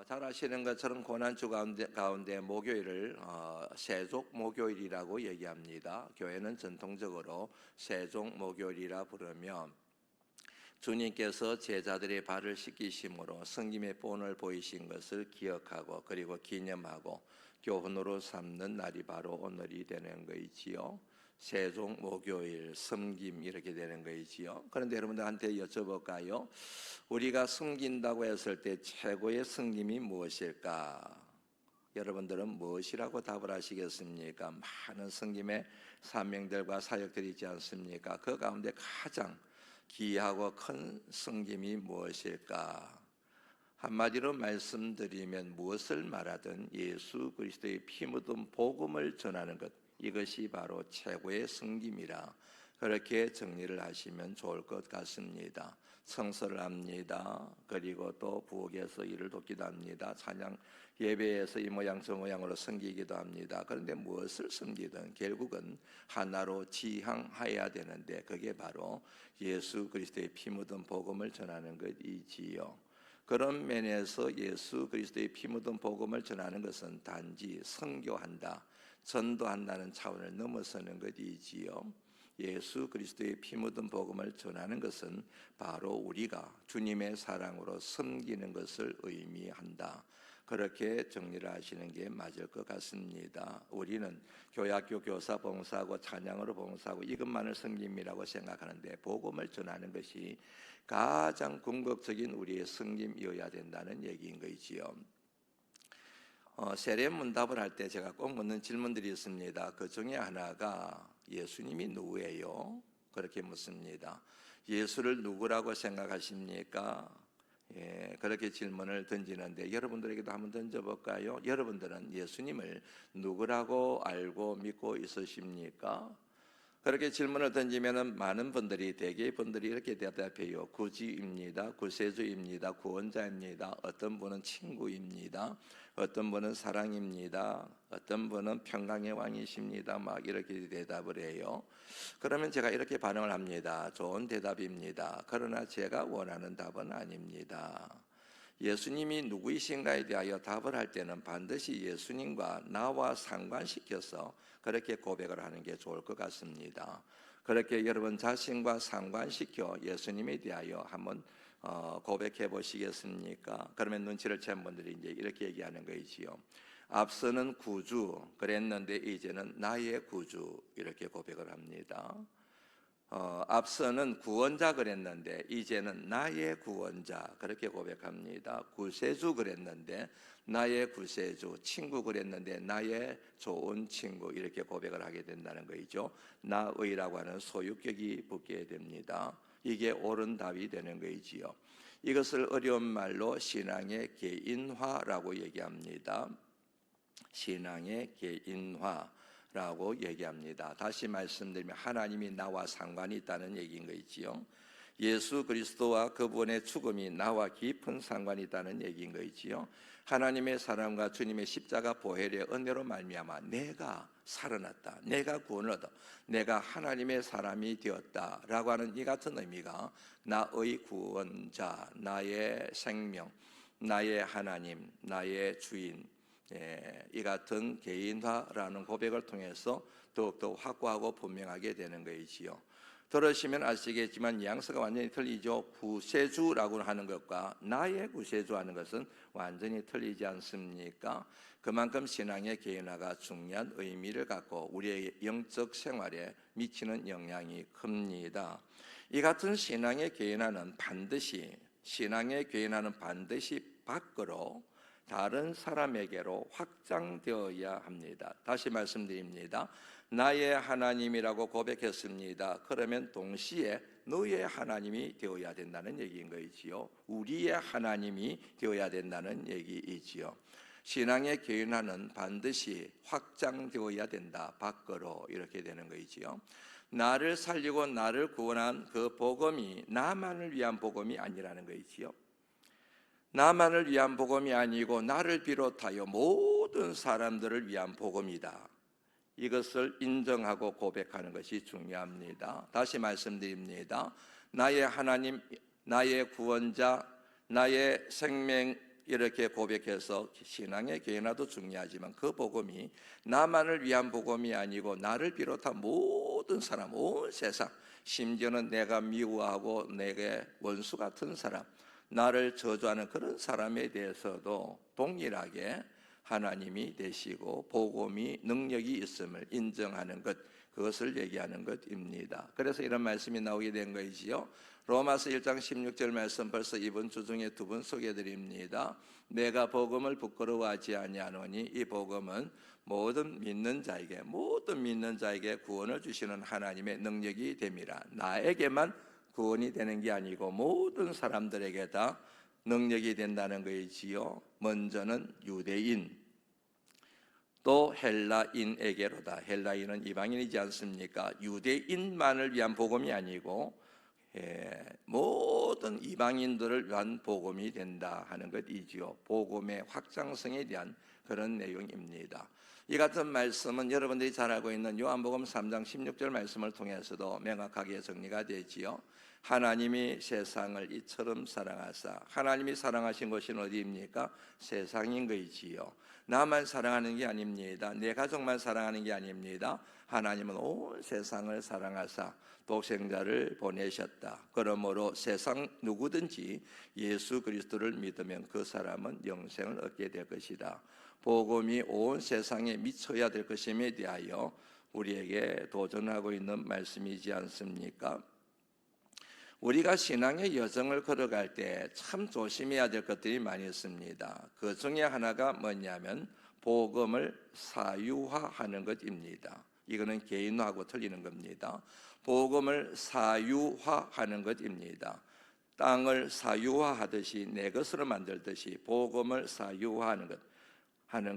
잘 아시는 것처럼 고난주 가운데 목요일을 세족 목요일이라고 얘기합니다. 교회는 전통적으로 세종 목요일이라 부르며 주님께서 제자들의 발을 씻기심으로 성김의 본을 보이신 것을 기억하고 그리고 기념하고 교훈으로 삼는 날이 바로 오늘이 되는 것이지요. 세종 목요일 섬김 이렇게 되는 것이지요. 그런데 여러분들한테 여쭤볼까요? 우리가 섬긴다고 했을 때 최고의 섬김이 무엇일까? 여러분들은 무엇이라고 답을 하시겠습니까? 많은 섬김의 사명들과 사역들이 있지 않습니까? 그 가운데 가장 귀하고 큰 섬김이 무엇일까? 한마디로 말씀드리면 무엇을 말하든 예수 그리스도의 피 묻은 복음을 전하는 것, 이것이 바로 최고의 섬김이라 그렇게 정리를 하시면 좋을 것 같습니다. 성서를 합니다. 그리고 또 부엌에서 일을 돕기도 합니다. 찬양 예배에서 이 모양 저 모양으로 섬기기도 합니다. 그런데 무엇을 섬기든 결국은 하나로 지향하여야 되는데 그게 바로 예수 그리스도의 피 묻은 복음을 전하는 것이지요. 그런 면에서 예수 그리스도의 피 묻은 복음을 전하는 것은 단지 선교한다, 전도한다는 차원을 넘어서는 것이지요. 예수 그리스도의 피 묻은 복음을 전하는 것은 바로 우리가 주님의 사랑으로 섬기는 것을 의미한다. 그렇게 정리를 하시는 게 맞을 것 같습니다. 우리는 교회학교 교사 봉사하고 찬양으로 봉사하고 이것만을 섬김이라고 생각하는데 복음을 전하는 것이 가장 궁극적인 우리의 섬김이어야 된다는 얘기인 것이지요. 세례 문답을 할 때 제가 꼭 묻는 질문들이 있습니다. 그 중에 하나가 예수님이 누구예요? 그렇게 묻습니다. 예수를 누구라고 생각하십니까? 그렇게 질문을 던지는데 여러분들에게도 한번 던져볼까요? 여러분들은 예수님을 누구라고 알고 믿고 있으십니까? 그렇게 질문을 던지면 많은 분들이 대개의 분들이 이렇게 대답해요. 구주입니다. 구세주입니다. 구원자입니다. 어떤 분은 친구입니다. 어떤 분은 사랑입니다. 어떤 분은 평강의 왕이십니다. 막 이렇게 대답을 해요. 그러면 제가 이렇게 반응을 합니다. 좋은 대답입니다. 그러나 제가 원하는 답은 아닙니다. 예수님이 누구이신가에 대하여 답을 할 때는 반드시 예수님과 나와 상관시켜서 그렇게 고백을 하는 게 좋을 것 같습니다. 그렇게 여러분 자신과 상관시켜 예수님에 대하여 한번 고백해 보시겠습니까? 그러면 눈치를 챈 분들이 이제 이렇게 얘기하는 거이지요. 앞서는 구주 그랬는데 이제는 나의 구주 이렇게 고백을 합니다. 앞서는 구원자 그랬는데 이제는 나의 구원자 그렇게 고백합니다. 구세주 그랬는데 나의 구세주, 친구 그랬는데 나의 좋은 친구 이렇게 고백을 하게 된다는 거죠. 나의라고 하는 소유격이 붙게 됩니다. 이게 옳은 답이 되는 거지요. 이것을 어려운 말로 신앙의 개인화라고 얘기합니다. 신앙의 개인화라고 얘기합니다. 다시 말씀드리면 하나님이 나와 상관이 있다는 얘기인 거지요. 예수 그리스도와 그분의 죽음이 나와 깊은 상관이 있다는 얘기인 거지요. 하나님의 사랑과 주님의 십자가 보혈의 은혜로 말미암아 내가 살아났다, 내가 구원을 얻어 내가 하나님의 사람이 되었다라고 하는 이 같은 의미가 나의 구원자, 나의 생명, 나의 하나님, 나의 주인, 이 같은 개인화라는 고백을 통해서 더욱더 확고하고 분명하게 되는 것이지요. 들으시면 아시겠지만 뉘앙스가 완전히 틀리죠. 구세주라고 하는 것과 나의 구세주 하는 것은 완전히 틀리지 않습니까? 그만큼 신앙의 개인화가 중요한 의미를 갖고 우리의 영적 생활에 미치는 영향이 큽니다. 이 같은 신앙의 개인화는 반드시 밖으로 다른 사람에게로 확장되어야 합니다. 다시 말씀드립니다. 나의 하나님이라고 고백했습니다. 그러면 동시에 너의 하나님이 되어야 된다는 얘기인 거이지요. 우리의 하나님이 되어야 된다는 얘기이지요. 신앙의 개인화는 반드시 확장되어야 된다. 밖으로 이렇게 되는 거이지요. 나를 살리고 나를 구원한 그 복음이 나만을 위한 복음이 아니라는 거이지요. 나만을 위한 복음이 아니고 나를 비롯하여 모든 사람들을 위한 복음이다. 이것을 인정하고 고백하는 것이 중요합니다. 다시 말씀드립니다. 나의 하나님, 나의 구원자, 나의 생명, 이렇게 고백해서 신앙의 교회나도 중요하지만 그 복음이 나만을 위한 복음이 아니고 나를 비롯한 모든 사람, 온 세상, 심지어는 내가 미워하고 내게 원수 같은 사람, 나를 저주하는 그런 사람에 대해서도 동일하게 하나님이 되시고 복음이 능력이 있음을 인정하는 것, 그것을 얘기하는 것입니다. 그래서 이런 말씀이 나오게 된 것이지요. 로마서 1장 16절 말씀 벌써 이번 주 중에 두 번 소개해드립니다. 내가 복음을 부끄러워하지 아니하노니 이 복음은 모든 믿는 자에게 구원을 주시는 하나님의 능력이 됨이라. 나에게만 구원이 되는 게 아니고 모든 사람들에게 다 능력이 된다는 것이지요. 먼저는 유대인, 또 헬라인에게로다. 헬라인은 이방인이지 않습니까? 유대인만을 위한 복음이 아니고 모든 이방인들을 위한 복음이 된다 하는 것이지요. 복음의 확장성에 대한 그런 내용입니다. 이 같은 말씀은 여러분들이 잘 알고 있는 요한복음 3장 16절 말씀을 통해서도 명확하게 정리가 되지요. 하나님이 세상을 이처럼 사랑하사, 하나님이 사랑하신 것이 어디입니까? 세상인 것이지요. 나만 사랑하는 게 아닙니다. 내 가족만 사랑하는 게 아닙니다. 하나님은 온 세상을 사랑하사 독생자를 보내셨다. 그러므로 세상 누구든지 예수 그리스도를 믿으면 그 사람은 영생을 얻게 될 것이다. 복음이 온 세상에 미쳐야 될 것임에 대하여 우리에게 도전하고 있는 말씀이지 않습니까? 우리가 신앙의 여정을 걸어갈 때 참 조심해야 될 것들이 많이 있습니다. 그 중에 하나가 뭐냐면 복음을 사유화하는 것입니다. 이거는 개인화하고 틀리는 겁니다. 복음을 사유화하는 것입니다. 땅을 사유화하듯이 내 것으로 만들듯이 복음을 사유화하는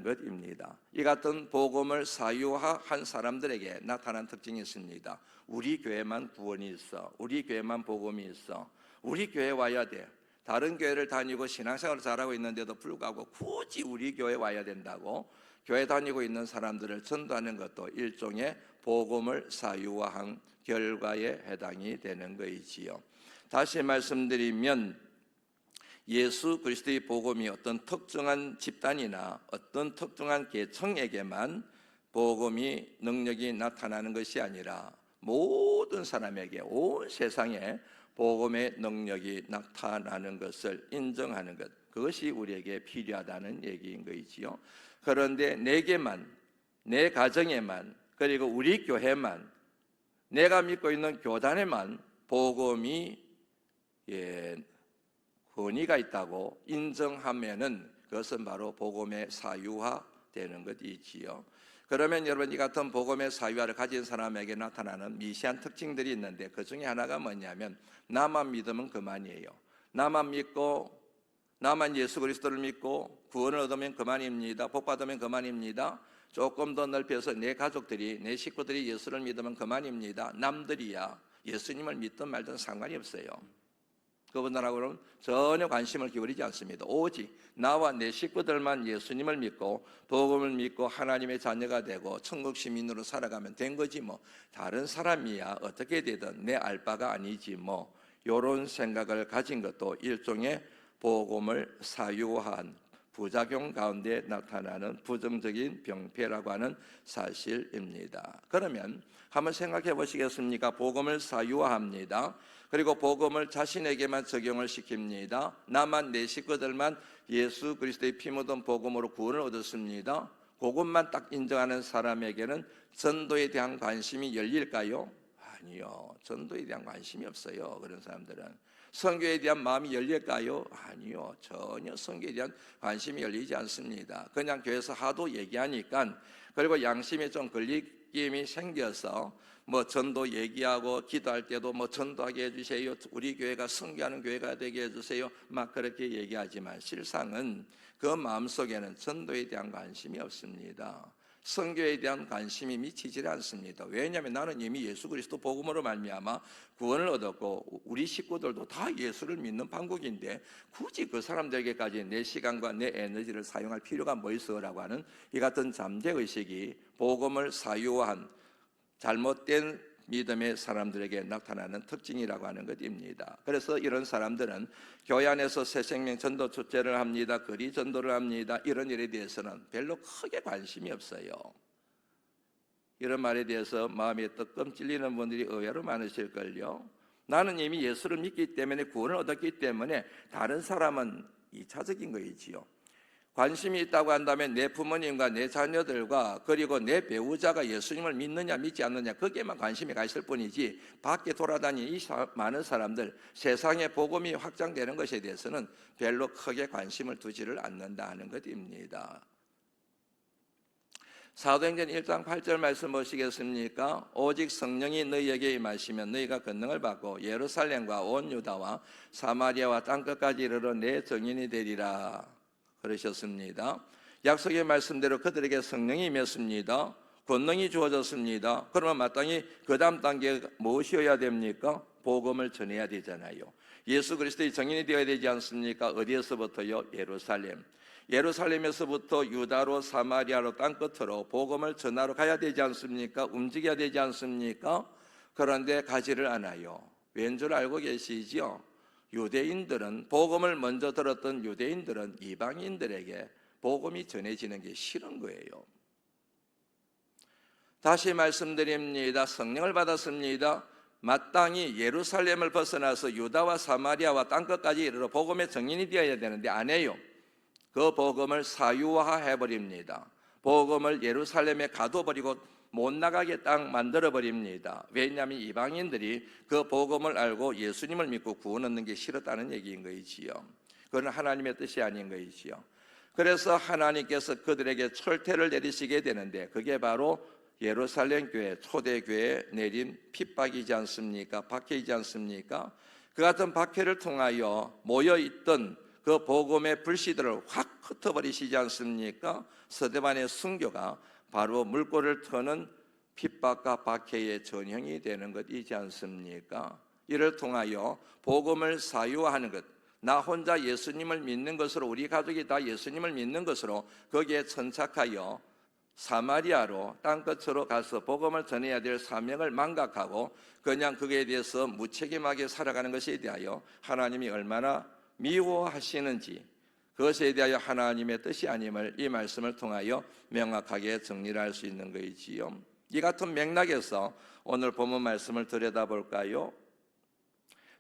것입니다. 이 같은 복음을 사유화한 사람들에게 나타난 특징이 있습니다. 우리 교회만 구원이 있어, 우리 교회만 복음이 있어, 우리 교회 와야 돼. 다른 교회를 다니고 신앙생활을 잘하고 있는데도 불구하고 굳이 우리 교회 와야 된다고 교회 다니고 있는 사람들을 전도하는 것도 일종의 복음을 사유화한 결과에 해당이 되는 것이지요. 다시 말씀드리면 예수 그리스도의 복음이 어떤 특정한 집단이나 어떤 특정한 계층에게만 복음이 능력이 나타나는 것이 아니라 모든 사람에게, 온 세상에 복음의 능력이 나타나는 것을 인정하는 것, 그것이 우리에게 필요하다는 얘기인 것이지요. 그런데 내게만, 내 가정에만, 그리고 우리 교회만, 내가 믿고 있는 교단에만 복음이 권위가 있다고 인정하면은 그것은 바로 복음의 사유화되는 것이지요. 그러면 여러분, 이 같은 복음의 사유화를 가진 사람에게 나타나는 미시한 특징들이 있는데 그 중에 하나가 뭐냐면 나만 믿으면 그만이에요. 나만 믿고, 나만 예수 그리스도를 믿고 구원을 얻으면 그만입니다. 복 받으면 그만입니다. 조금 더 넓혀서 내 가족들이, 내 식구들이 예수를 믿으면 그만입니다. 남들이야 예수님을 믿든 말든 상관이 없어요. 그분들하고는 전혀 관심을 기울이지 않습니다. 오직 나와 내 식구들만 예수님을 믿고 복음을 믿고 하나님의 자녀가 되고 천국 시민으로 살아가면 된 거지 뭐, 다른 사람이야 어떻게 되든 내 알 바가 아니지 뭐, 이런 생각을 가진 것도 일종의 복음을 사유화한 부작용 가운데 나타나는 부정적인 병폐라고 하는 사실입니다. 그러면 한번 생각해 보시겠습니까? 복음을 사유화합니다. 그리고 복음을 자신에게만 적용을 시킵니다. 나만, 내 식구들만 예수 그리스도의 피 묻은 복음으로 구원을 얻었습니다. 그것만 딱 인정하는 사람에게는 전도에 대한 관심이 열릴까요? 아니요. 전도에 대한 관심이 없어요. 그런 사람들은. 선교에 대한 마음이 열릴까요? 아니요. 전혀 선교에 대한 관심이 열리지 않습니다. 그냥 교회에서 하도 얘기하니까, 그리고 양심에 좀 걸리낌이 생겨서 뭐 전도 얘기하고 기도할 때도 뭐 전도하게 해주세요, 우리 교회가 선교하는 교회가 되게 해주세요, 막 그렇게 얘기하지만 실상은 그 마음속에는 전도에 대한 관심이 없습니다. 선교에 대한 관심이 미치지 않습니다. 왜냐하면 나는 이미 예수 그리스도 복음으로 말미암아 구원을 얻었고 우리 식구들도 다 예수를 믿는 판국인데 굳이 그 사람들에게까지 내 시간과 내 에너지를 사용할 필요가 뭐 있어라고 하는 이 같은 잠재의식이 복음을 사유화한 잘못된 믿음의 사람들에게 나타나는 특징이라고 하는 것입니다. 그래서 이런 사람들은 교회 안에서 새생명 전도 축제를 합니다. 거리 전도를 합니다. 이런 일에 대해서는 별로 크게 관심이 없어요. 이런 말에 대해서 마음이 뜨끔 찔리는 분들이 의외로 많으실걸요. 나는 이미 예수를 믿기 때문에 구원을 얻었기 때문에 다른 사람은 2차적인 거이지요. 관심이 있다고 한다면 내 부모님과 내 자녀들과 그리고 내 배우자가 예수님을 믿느냐 믿지 않느냐 거기에만 관심이 가 있을 뿐이지 밖에 돌아다니는 이 많은 사람들, 세상의 복음이 확장되는 것에 대해서는 별로 크게 관심을 두지를 않는다 하는 것입니다. 사도행전 1장 8절 말씀 보시겠습니까? 오직 성령이 너희에게 임하시면 너희가 권능을 받고 예루살렘과 온 유다와 사마리아와 땅끝까지 이르러 내 증인이 되리라 그러셨습니다. 약속의 말씀대로 그들에게 성령이 임했습니다. 권능이 주어졌습니다. 그러면 마땅히 그 다음 단계가 무엇이어야 됩니까? 복음을 전해야 되잖아요. 예수 그리스도의 증인이 되어야 되지 않습니까? 어디에서부터요? 예루살렘. 예루살렘에서부터 유다로 사마리아로 땅끝으로 복음을 전하러 가야 되지 않습니까? 움직여야 되지 않습니까? 그런데 가지를 않아요. 왠 줄 알고 계시죠? 유대인들은 복음을 먼저 들었던 유대인들은 이방인들에게 복음이 전해지는 게 싫은 거예요. 다시 말씀드립니다. 성령을 받았습니다. 마땅히 예루살렘을 벗어나서 유다와 사마리아와 땅끝까지 이르러 복음의 증인이 되어야 되는데 안 해요. 그 복음을 사유화해버립니다. 복음을 예루살렘에 가둬버리고 못 나가게 딱 만들어버립니다. 왜냐하면 이방인들이 그 복음을 알고 예수님을 믿고 구원 얻는 게 싫었다는 얘기인 거이지요. 그건 하나님의 뜻이 아닌 거이지요. 그래서 하나님께서 그들에게 철퇴를 내리시게 되는데 그게 바로 예루살렘 교회, 초대교회에 내린 핍박이지 않습니까? 박해이지 않습니까? 그 같은 박해를 통하여 모여있던 그 복음의 불씨들을 확 흩어버리시지 않습니까? 스데반의 순교가 바로 물꼬를 트는 핍박과 박해의 전형이 되는 것이지 않습니까? 이를 통하여 복음을 사유화하는 것, 나 혼자 예수님을 믿는 것으로 우리 가족이 다 예수님을 믿는 것으로 거기에 천착하여 사마리아로 땅끝으로 가서 복음을 전해야 될 사명을 망각하고 그냥 거기에 대해서 무책임하게 살아가는 것에 대하여 하나님이 얼마나 미워하시는지, 그것에 대하여 하나님의 뜻이 아님을 이 말씀을 통하여 명확하게 정리를 할 수 있는 것이지요. 이 같은 맥락에서 오늘 본문 말씀을 들여다볼까요?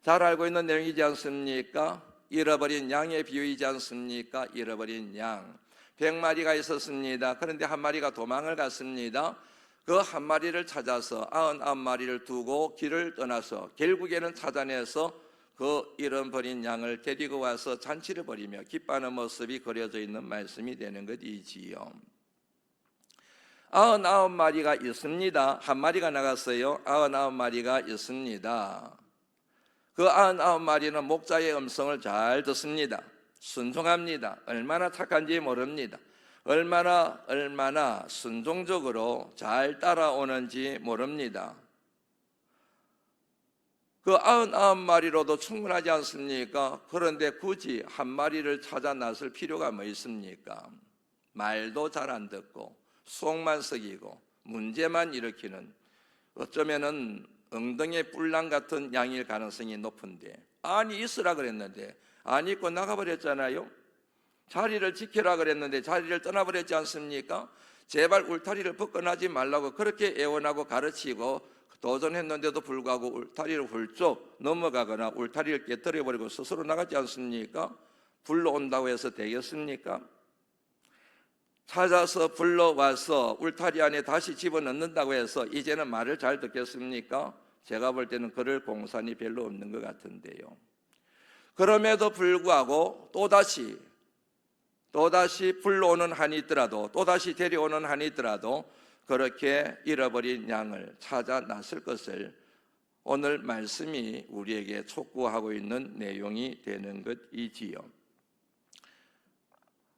잘 알고 있는 내용이지 않습니까? 잃어버린 양의 비유이지 않습니까? 잃어버린 양 100마리가 있었습니다. 그런데 한 마리가 도망을 갔습니다. 그 한 마리를 찾아서 99마리를 두고 길을 떠나서 결국에는 찾아내서 그 잃어버린 양을 데리고 와서 잔치를 벌이며 기뻐하는 모습이 그려져 있는 말씀이 되는 것이지요. 99마리가 있습니다. 한 마리가 나갔어요. 99마리가 있습니다. 그 99마리는 목자의 음성을 잘 듣습니다. 순종합니다. 얼마나 착한지 모릅니다. 얼마나 순종적으로 잘 따라오는지 모릅니다. 그 99마리로도 충분하지 않습니까? 그런데 굳이 한 마리를 찾아 나설 필요가 뭐 있습니까? 말도 잘 안 듣고 속만 썩이고 문제만 일으키는 어쩌면은 엉덩이에 뿔랑 같은 양일 가능성이 높은데 아니 있으라 그랬는데 안 있고 나가버렸잖아요. 자리를 지키라 그랬는데 자리를 떠나버렸지 않습니까? 제발 울타리를 벗어나지 말라고 그렇게 애원하고 가르치고 도전했는데도 불구하고 울타리를 훌쩍 넘어가거나 울타리를 깨뜨려버리고 스스로 나가지 않습니까? 불러온다고 해서 되겠습니까? 찾아서 불러와서 울타리 안에 다시 집어넣는다고 해서 이제는 말을 잘 듣겠습니까? 제가 볼 때는 그럴 공산이 별로 없는 것 같은데요. 그럼에도 불구하고 또다시 불러오는 한이 있더라도 또다시 데려오는 한이 있더라도 그렇게 잃어버린 양을 찾아 나설 것을 오늘 말씀이 우리에게 촉구하고 있는 내용이 되는 것이지요.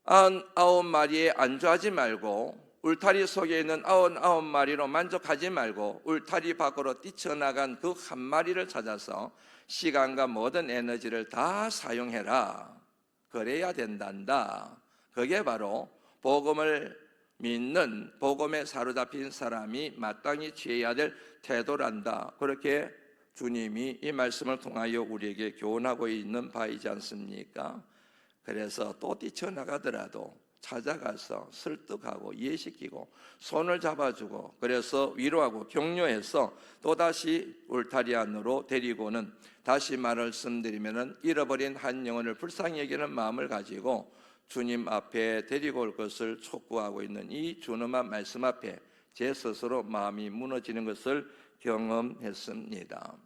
99마리에 안주하지 말고 울타리 속에 있는 99마리로 만족하지 말고 울타리 밖으로 뛰쳐나간 그 한 마리를 찾아서 시간과 모든 에너지를 다 사용해라. 그래야 된단다. 그게 바로 복음을 믿는 복음에 사로잡힌 사람이 마땅히 취해야 될 태도란다. 그렇게 주님이 이 말씀을 통하여 우리에게 교훈하고 있는 바이지 않습니까? 그래서 또 뛰쳐나가더라도 찾아가서 설득하고 이해시키고 손을 잡아주고 그래서 위로하고 격려해서 또다시 울타리 안으로 데리고는, 다시 말씀드리면 잃어버린 한 영혼을 불쌍히 여기는 마음을 가지고 주님 앞에 데리고 올 것을 촉구하고 있는 이 준엄한 말씀 앞에 제 스스로 마음이 무너지는 것을 경험했습니다.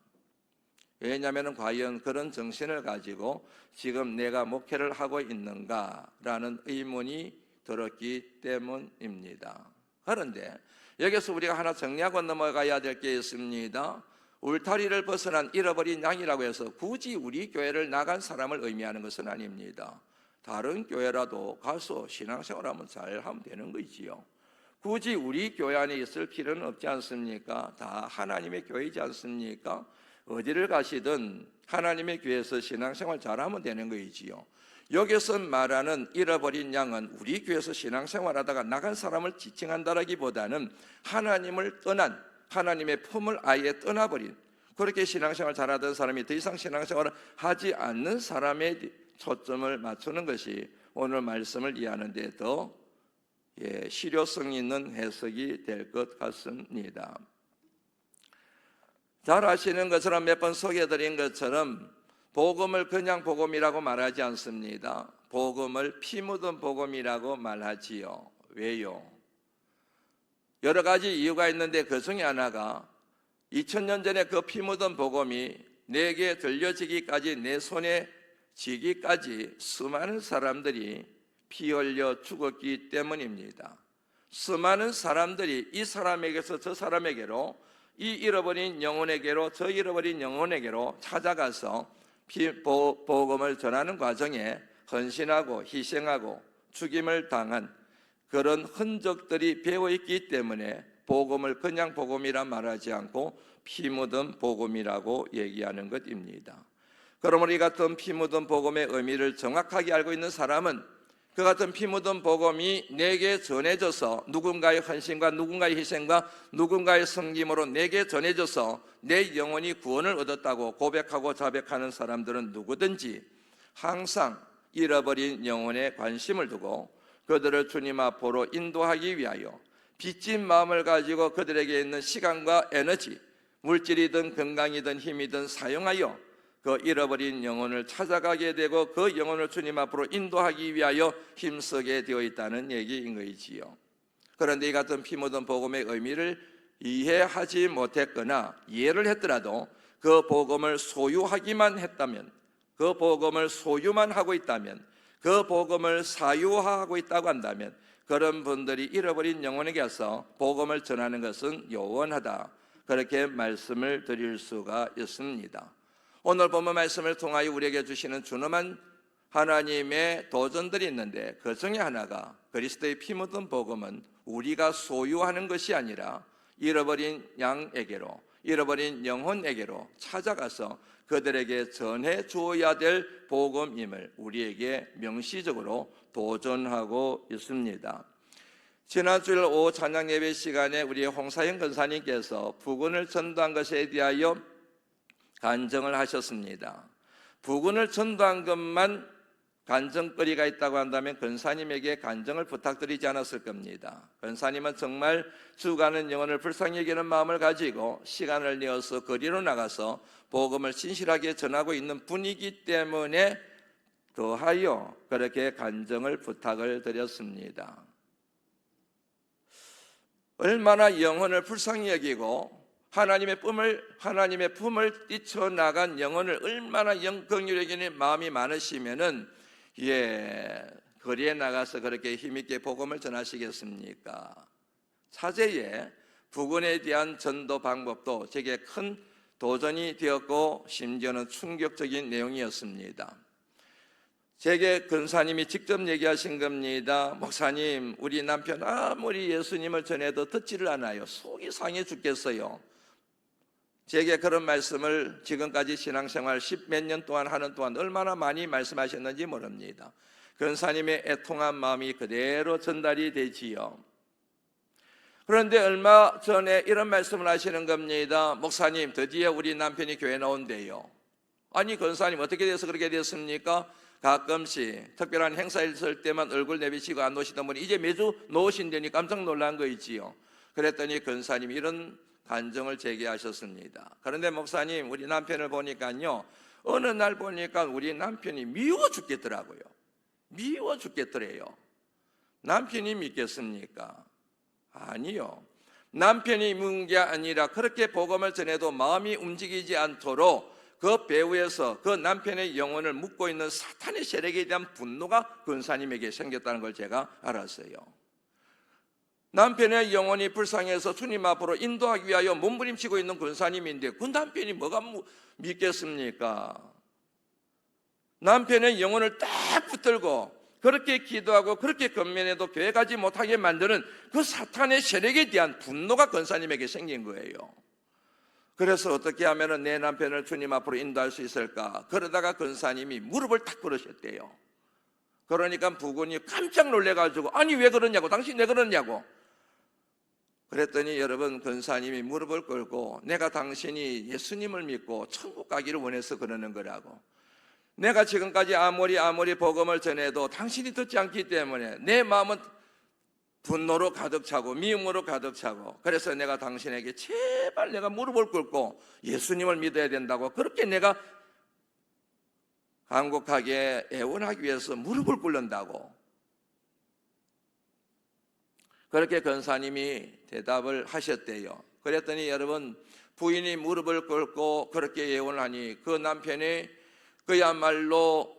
왜냐하면 과연 그런 정신을 가지고 지금 내가 목회를 하고 있는가라는 의문이 들었기 때문입니다. 그런데 여기서 우리가 하나 정리하고 넘어가야 될 게 있습니다. 울타리를 벗어난 잃어버린 양이라고 해서 굳이 우리 교회를 나간 사람을 의미하는 것은 아닙니다. 다른 교회라도 가서 신앙생활하면 잘하면 되는 거지요. 굳이 우리 교회 안에 있을 필요는 없지 않습니까? 다 하나님의 교회이지 않습니까? 어디를 가시든 하나님의 교회에서 신앙생활 잘하면 되는 거이지요. 여기서 말하는 잃어버린 양은 우리 교회에서 신앙생활하다가 나간 사람을 지칭한다라기보다는 하나님을 떠난, 하나님의 품을 아예 떠나버린, 그렇게 신앙생활 잘하던 사람이 더 이상 신앙생활을 하지 않는 사람에 초점을 맞추는 것이 오늘 말씀을 이해하는 데 더 실효성 있는 해석이 될 것 같습니다. 잘 아시는 것처럼 몇 번 소개해드린 것처럼 복음을 그냥 복음이라고 말하지 않습니다. 복음을 피 묻은 복음이라고 말하지요. 왜요? 여러 가지 이유가 있는데 그 중에 하나가 2000년 전에 그 피 묻은 복음이 내게 들려지기까지, 내 손에 지기까지 수많은 사람들이 피 흘려 죽었기 때문입니다. 수많은 사람들이 이 사람에게서 저 사람에게로, 이 잃어버린 영혼에게로 저 잃어버린 영혼에게로 찾아가서 복음을 전하는 과정에 헌신하고 희생하고 죽임을 당한 그런 흔적들이 배어있기 때문에 복음을 그냥 복음이라 말하지 않고 피 묻은 복음이라고 얘기하는 것입니다. 그러므로 이 같은 피 묻은 복음의 의미를 정확하게 알고 있는 사람은 그 같은 피 묻은 복음이 내게 전해져서 누군가의 헌신과 누군가의 희생과 누군가의 섬김으로 내게 전해져서 내 영혼이 구원을 얻었다고 고백하고 자백하는 사람들은 누구든지 항상 잃어버린 영혼에 관심을 두고 그들을 주님 앞으로 인도하기 위하여 빚진 마음을 가지고 그들에게 있는 시간과 에너지, 물질이든 건강이든 힘이든 사용하여 그 잃어버린 영혼을 찾아가게 되고 그 영혼을 주님 앞으로 인도하기 위하여 힘쓰게 되어 있다는 얘기인 것이지요. 그런데 이 같은 피 묻은 복음의 의미를 이해하지 못했거나 이해를 했더라도 그 복음을 소유하기만 했다면, 그 복음을 소유만 하고 있다면, 그 복음을 사유화하고 있다고 한다면 그런 분들이 잃어버린 영혼에게 가서 복음을 전하는 것은 요원하다, 그렇게 말씀을 드릴 수가 있습니다. 오늘 본문 말씀을 통하여 우리에게 주시는 준엄한 하나님의 도전들이 있는데 그 중에 하나가 그리스도의 피 묻은 복음은 우리가 소유하는 것이 아니라 잃어버린 양에게로, 잃어버린 영혼에게로 찾아가서 그들에게 전해 주어야 될 복음임을 우리에게 명시적으로 도전하고 있습니다. 지난 주일 오후 찬양 예배 시간에 우리 홍사영 권사님께서 부근을 전도한 것에 대하여 간증을 하셨습니다. 부근을 전도한 것만 간증거리가 있다고 한다면 권사님에게 간증을 부탁드리지 않았을 겁니다. 권사님은 정말 죽어가는 영혼을 불쌍히 여기는 마음을 가지고 시간을 내어서 거리로 나가서 복음을 진실하게 전하고 있는 분이기 때문에 더하여 그렇게 간증을 부탁을 드렸습니다. 얼마나 영혼을 불쌍히 여기고 하나님의 품을 뛰쳐나간 영혼을 얼마나 긍휼히 여기는 마음이 많으시면은 거리에 나가서 그렇게 힘있게 복음을 전하시겠습니까? 차제에 부근에 대한 전도 방법도 제게 큰 도전이 되었고 심지어는 충격적인 내용이었습니다. 제게 권사님이 직접 얘기하신 겁니다. 목사님, 우리 남편 아무리 예수님을 전해도 듣지를 않아요. 속이 상해 죽겠어요. 제게 그런 말씀을 지금까지 신앙생활 10몇 년 동안 하는 동안 얼마나 많이 말씀하셨는지 모릅니다. 권사님의 애통한 마음이 그대로 전달이 되지요. 그런데 얼마 전에 이런 말씀을 하시는 겁니다. 목사님, 드디어 우리 남편이 교회 나온대요. 아니, 권사님 어떻게 돼서 그렇게 됐습니까? 가끔씩 특별한 행사 있을 때만 얼굴 내비치고 안 오시던 분이 이제 매주 나오신다니 깜짝 놀란 거 있지요. 그랬더니 권사님이 이런 간증을 제기하셨습니다. 그런데 목사님, 우리 남편을 보니까요, 어느 날 보니까 우리 남편이 미워 죽겠더라고요. 미워 죽겠더래요. 남편이 믿겠습니까? 아니요. 남편이 묻는 게 아니라 그렇게 복음을 전해도 마음이 움직이지 않도록 그 배후에서 그 남편의 영혼을 묶고 있는 사탄의 세력에 대한 분노가 권사님에게 생겼다는 걸 제가 알았어요. 남편의 영혼이 불쌍해서 주님 앞으로 인도하기 위하여 몸부림치고 있는 권사님인데 그 남편이 뭐가 믿겠습니까? 남편의 영혼을 딱 붙들고 그렇게 기도하고 그렇게 건면해도 교회 가지 못하게 만드는 그 사탄의 세력에 대한 분노가 권사님에게 생긴 거예요. 그래서 어떻게 하면 내 남편을 주님 앞으로 인도할 수 있을까? 그러다가 권사님이 무릎을 탁 꿇으셨대요. 그러니까 부군이 깜짝 놀래가지고 아니 왜 그러냐고, 당신 왜 그러냐고. 그랬더니 여러분, 권사님이 무릎을 꿇고 내가 당신이 예수님을 믿고 천국 가기를 원해서 그러는 거라고. 내가 지금까지 아무리 복음을 전해도 당신이 듣지 않기 때문에 내 마음은 분노로 가득 차고 미움으로 가득 차고, 그래서 내가 당신에게 제발 내가 무릎을 꿇고 예수님을 믿어야 된다고, 그렇게 내가 간곡하게 애원하기 위해서 무릎을 꿇는다고. 그렇게 권사님이 대답을 하셨대요. 그랬더니 여러분, 부인이 무릎을 꿇고 그렇게 애원하니 그 남편이 그야말로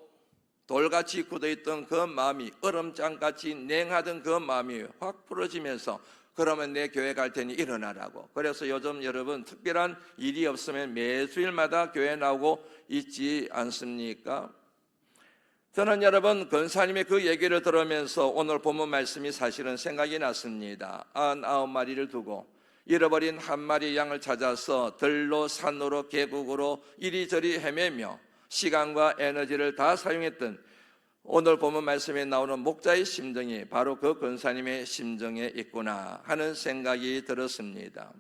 돌같이 굳어있던 그 마음이, 얼음장같이 냉하던 그 마음이 확 풀어지면서 그러면 내 교회 갈 테니 일어나라고. 그래서 요즘 여러분 특별한 일이 없으면 매주일마다 교회 나오고 있지 않습니까? 저는 여러분 권사님의 그 얘기를 들으면서 오늘 본문 말씀이 사실은 생각이 났습니다. 99마리를 두고 잃어버린 한 마리 양을 찾아서 들로 산으로 계곡으로 이리저리 헤매며 시간과 에너지를 다 사용했던 오늘 본문 말씀에 나오는 목자의 심정이 바로 그 권사님의 심정에 있구나 하는 생각이 들었습니다.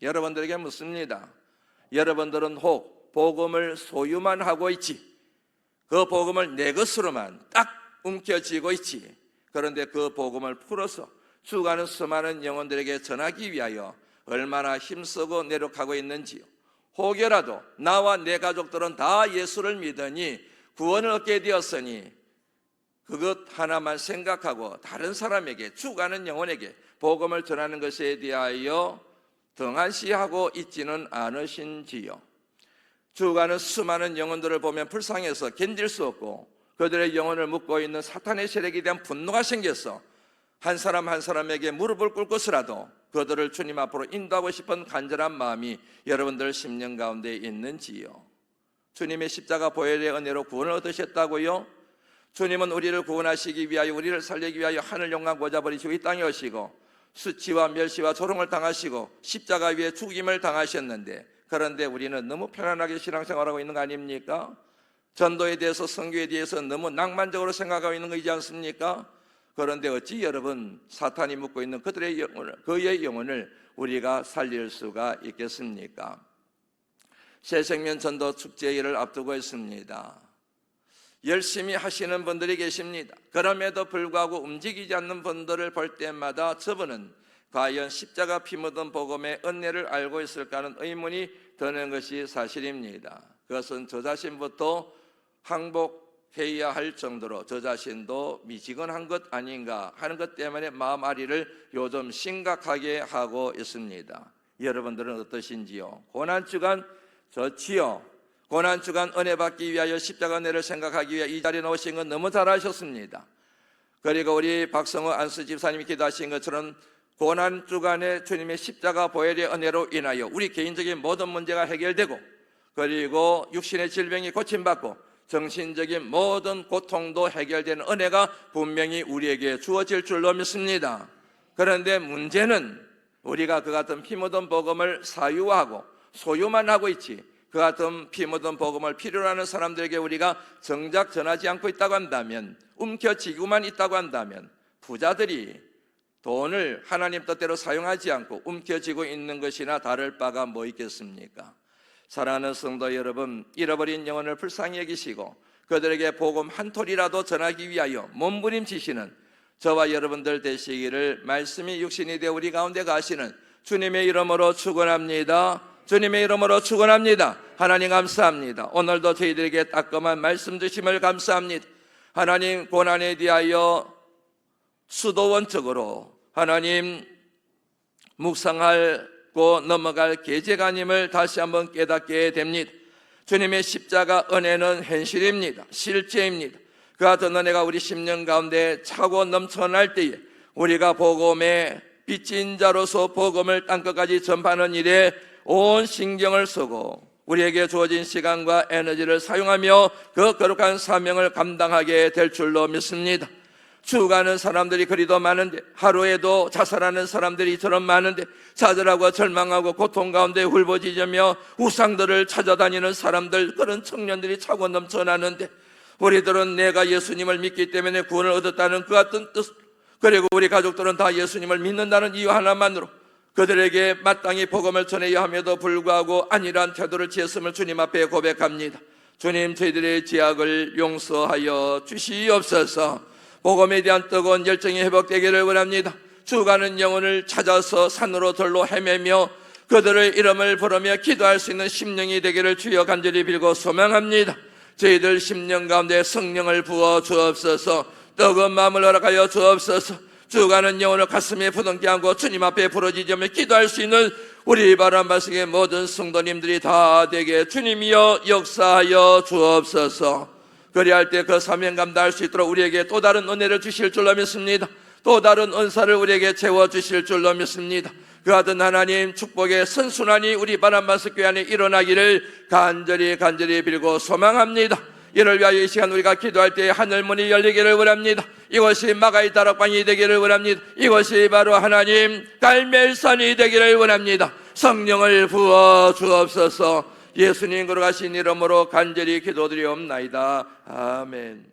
여러분들에게 묻습니다. 여러분들은 혹 복음을 소유만 하고 있지, 그 복음을 내 것으로만 딱 움켜쥐고 있지, 그런데 그 복음을 풀어서 죽어가는 수많은 영혼들에게 전하기 위하여 얼마나 힘쓰고 노력하고 있는지요. 혹여라도 나와 내 가족들은 다 예수를 믿으니 구원을 얻게 되었으니 그것 하나만 생각하고 다른 사람에게, 죽어가는 영혼에게 복음을 전하는 것에 대하여 등한시하고 있지는 않으신지요. 죽어가는 수많은 영혼들을 보면 불쌍해서 견딜 수 없고 그들의 영혼을 묶고 있는 사탄의 세력에 대한 분노가 생겨서 한 사람 한 사람에게 무릎을 꿇고서라도 그들을 주님 앞으로 인도하고 싶은 간절한 마음이 여러분들 심령 가운데 있는지요? 주님의 십자가 보혈의 은혜로 구원을 얻으셨다고요? 주님은 우리를 구원하시기 위하여, 우리를 살리기 위하여 하늘 영광 고자 버리시고 이 땅에 오시고 수치와 멸시와 조롱을 당하시고 십자가 위에 죽임을 당하셨는데, 그런데 우리는 너무 편안하게 신앙생활하고 있는 거 아닙니까? 전도에 대해서, 선교에 대해서 너무 낭만적으로 생각하고 있는 거이지 않습니까? 그런데 어찌 여러분 사탄이 묶고 있는 그들의 영혼을, 그의 영혼을 우리가 살릴 수가 있겠습니까? 새생명 전도 축제일을 앞두고 있습니다. 열심히 하시는 분들이 계십니다. 그럼에도 불구하고 움직이지 않는 분들을 볼 때마다 저분은 과연 십자가 피 묻은 복음의 은혜를 알고 있을까 하는 의문이 드는 것이 사실입니다. 그것은 저 자신부터 항복해야 할 정도로 저 자신도 미지근한 것 아닌가 하는 것 때문에 마음앓이를 요즘 심각하게 하고 있습니다. 여러분들은 어떠신지요? 고난주간 좋지요. 고난주간 은혜 받기 위하여 십자가 은혜를 생각하기 위해 이 자리에 나오신 건 너무 잘하셨습니다. 그리고 우리 박성호 안수 집사님이 기도하신 것처럼 고난주간에 주님의 십자가 보혈의 은혜로 인하여 우리 개인적인 모든 문제가 해결되고, 그리고 육신의 질병이 고침받고 정신적인 모든 고통도 해결되는 은혜가 분명히 우리에게 주어질 줄로 믿습니다. 그런데 문제는 우리가 그 같은 피 묻은 복음을 사유하고 소유만 하고 있지, 그 같은 피 묻은 복음을 필요로 하는 사람들에게 우리가 정작 전하지 않고 있다고 한다면, 움켜쥐고만 있다고 한다면 부자들이 돈을 하나님 뜻대로 사용하지 않고 움켜쥐고 있는 것이나 다를 바가 뭐 있겠습니까? 사랑하는 성도 여러분, 잃어버린 영혼을 불쌍히 여기시고 그들에게 복음 한 톨이라도 전하기 위하여 몸부림치시는 저와 여러분들 되시기를 말씀이 육신이 되어 우리 가운데 가시는 주님의 이름으로 축원합니다. 주님의 이름으로 축원합니다. 하나님 감사합니다. 오늘도 저희들에게 따끔한 말씀 주심을 감사합니다. 하나님, 고난에 대하여 수도원적으로 하나님 묵상하고 넘어갈 계제가 아님을 다시 한번 깨닫게 됩니다. 주님의 십자가 은혜는 현실입니다. 실제입니다. 그 같은 은혜가 우리 심령 가운데 차고 넘쳐날 때에 우리가 복음의 빚진 자로서 복음을 땅끝까지 전파하는 일에 온 신경을 쓰고 우리에게 주어진 시간과 에너지를 사용하며 그 거룩한 사명을 감당하게 될 줄로 믿습니다. 죽어가는 사람들이 그리도 많은데, 하루에도 자살하는 사람들이 저런 많은데, 좌절하고 절망하고 고통 가운데 울부짖으며 우상들을 찾아다니는 사람들, 그런 청년들이 차고 넘쳐나는데, 우리들은 내가 예수님을 믿기 때문에 구원을 얻었다는 그 같은 뜻, 그리고 우리 가족들은 다 예수님을 믿는다는 이유 하나만으로 그들에게 마땅히 복음을 전해야 함에도 불구하고 안일한 태도를 취했음을 주님 앞에 고백합니다. 주님, 저희들의 죄악을 용서하여 주시옵소서. 복음에 대한 뜨거운 열정이 회복되기를 원합니다. 죽어가는 영혼을 찾아서 산으로 들로 헤매며 그들의 이름을 부르며 기도할 수 있는 심령이 되기를 주여 간절히 빌고 소망합니다. 저희들 심령 가운데 성령을 부어 주옵소서. 뜨거운 마음을 허락하여 주옵소서. 죽어가는 영혼을 가슴에 부둥켜 안고 주님 앞에 부르짖으며 기도할 수 있는 우리 바람바식의 모든 성도님들이 다 되게 주님이여 역사하여 주옵소서. 그리할 때 그 사명 감당할 수 있도록 우리에게 또 다른 은혜를 주실 줄로 믿습니다. 또 다른 은사를 우리에게 채워주실 줄로 믿습니다. 그 같은 하나님 축복의 선순환이 우리 바람바스 교회 안에 일어나기를 간절히 빌고 소망합니다. 이를 위하여 이 시간 우리가 기도할 때 하늘문이 열리기를 원합니다. 이것이 마가의 다락방이 되기를 원합니다. 이것이 바로 하나님 갈멜산이 되기를 원합니다. 성령을 부어 주옵소서. 예수님 거룩하신 이름으로 간절히 기도드리옵나이다. 아멘.